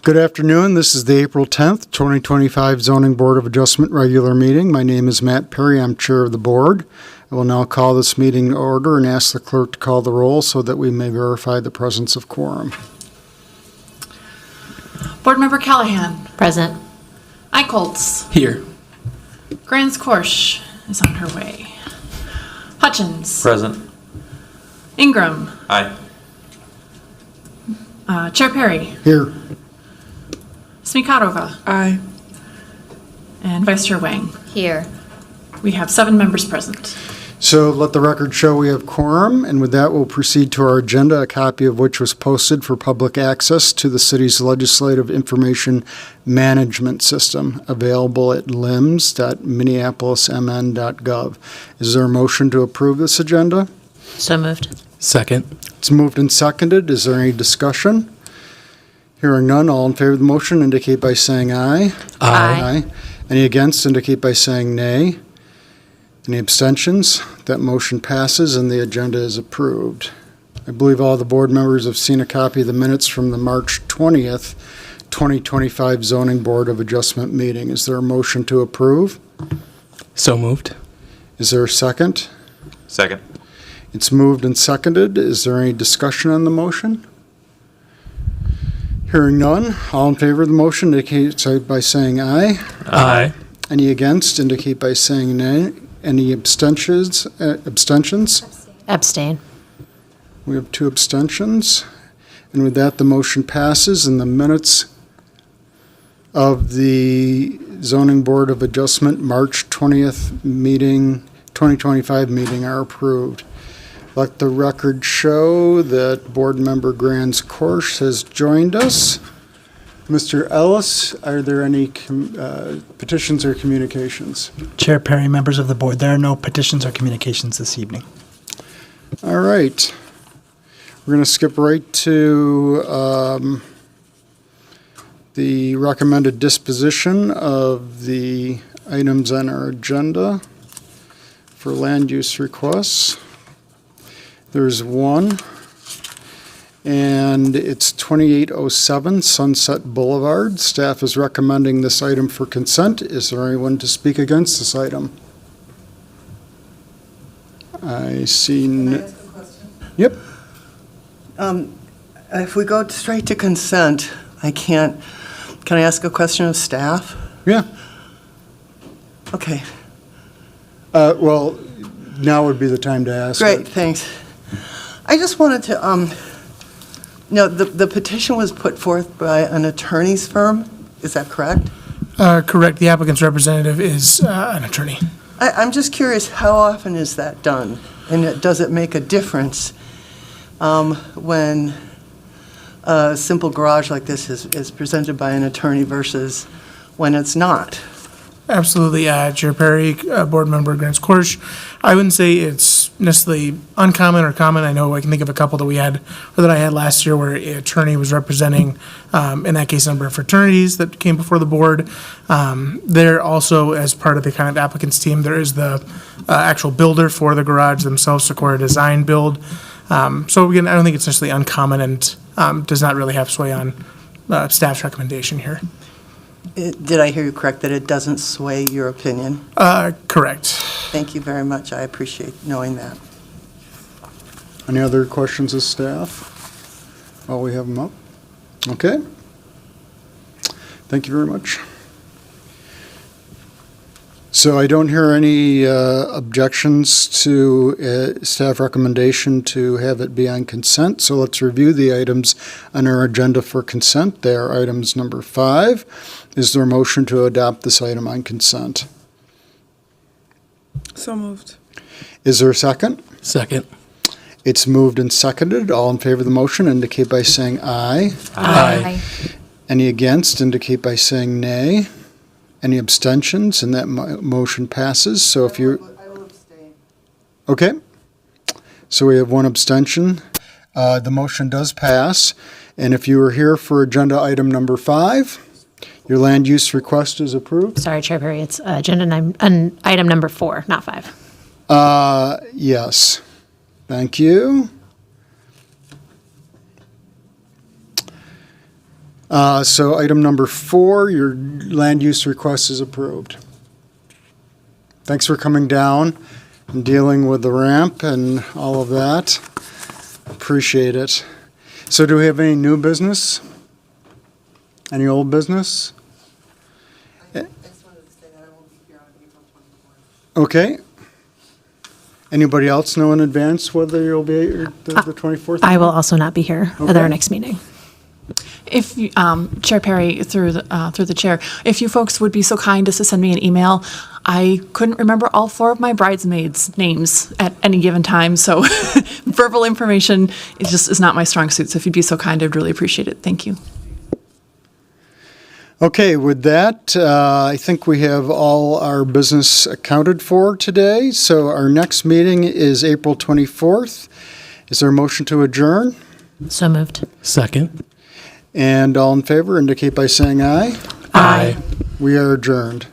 Good afternoon. This is the April 10th, 2025 Zoning Board of Adjustment regular meeting. My name is Matt Perry. I'm chair of the board. I will now call this meeting to order and ask the clerk to call the roll so that we may verify the presence of quorum. Board Member Callahan. Present. Eichholz. Here. Grans Korsch is on her way. Hutchins. Present. Ingram. Aye. Chair Perry. Here. Smikatova. Aye. And Vice Chair Wang. Here. We have 7 members present. So let the record show we have quorum, and with that we'll proceed to our agenda, a copy of which was posted for public access to the city's legislative information management system, available at lims.minneapolismn.gov. Is there a motion to approve this agenda? So moved. Second. It's moved and seconded. Is there any discussion? Hearing none, all in favor of the motion indicate by saying aye. Aye. Any against indicate by saying nay. Any abstentions? That motion passes and the agenda is approved. I believe all the board members have seen a copy of the minutes from the March 20th, 2025 Zoning Board of Adjustment meeting. Is there a motion to approve? So moved. Is there a second? Second. It's moved and seconded. Is there any discussion on the motion? Hearing none, all in favor of the motion indicate by saying aye. Aye. Any against indicate by saying nay. Any abstentions? Abstain. We have 2 abstentions. And with that, the motion passes and the minutes of the Zoning Board of Adjustment March 20th meeting, 2025 meeting are approved. Let the record show that Board Member Grans Korsch has joined us. Mr. Ellis, are there any petitions or communications? Chair Perry, members of the board, there are no petitions or communications this evening. All right. We're going to skip right to the recommended disposition of the items on our agenda for land use requests. There's one, and it's 2807 Sunset Boulevard. Staff is recommending this item for consent. Is there anyone to speak against this item? I see. Can I ask a question? Yep. If we go straight to consent, can I ask a question of staff? Yeah. Okay, Well, now would be the time to ask. great, it. thanks. I just wanted to, the petition was put forth by an attorney's firm, is that correct? Correct. The applicant's representative is an attorney. I'm just curious, how often is that done? And does it make a difference when a simple garage like this is presented by an attorney versus when it's not? Absolutely. Chair Perry, board member Grans Korsch. I wouldn't say it's necessarily uncommon or common. I know I can think of a couple that we had, or that I had last year, where an attorney was representing, in that case, a number of fraternities that came before the board. There also, as part of the kind of applicant's team, there is the actual builder for the garage themselves, Sequoia Design Build. So again, I don't think it's necessarily uncommon and does not really have sway on staff's recommendation here. Did I hear you correct, that it doesn't sway your opinion? Correct. Thank you very much, I appreciate knowing that. Any other questions of staff? While we have them up? Okay. Thank you very much. So I don't hear any objections to staff recommendation to have it be on consent. So let's review the items on our agenda for consent. They are items number 5. Is there a motion to adopt this item on consent? So moved. Is there a second? Second. It's moved and seconded. All in favor of the motion indicate by saying aye. Aye. Any against indicate by saying nay. Any abstentions? And that motion passes. So if you're... I will abstain. Okay. So we have 1 abstention. The motion does pass. And if you were here for agenda item number 5, your land use request is approved? Sorry, Chair Perry, it's item number 4, not 5. Yes. Thank you. So item number 4, your land use request is approved. Thanks for coming down and dealing with the ramp and all of that. Appreciate it. So do we have any new business? Any old business? I just wanted to say that I won't be here on April 24th. Okay. Anybody else know in advance whether you'll be here the 24th? I will also not be here at Okay. our next meeting. If, Chair Perry, through the chair, if you folks would be so kind as to send me an email, I couldn't remember all 4 of my bridesmaids' names at any given time, so verbal information is not my strong suit, so if you'd be so kind, I'd really appreciate it. Thank you. Okay, with that, I think we have all our business accounted for today. So our next meeting is April 24th. Is there a motion to adjourn? So moved. Second. And all in favor indicate by saying aye. Aye. We are adjourned.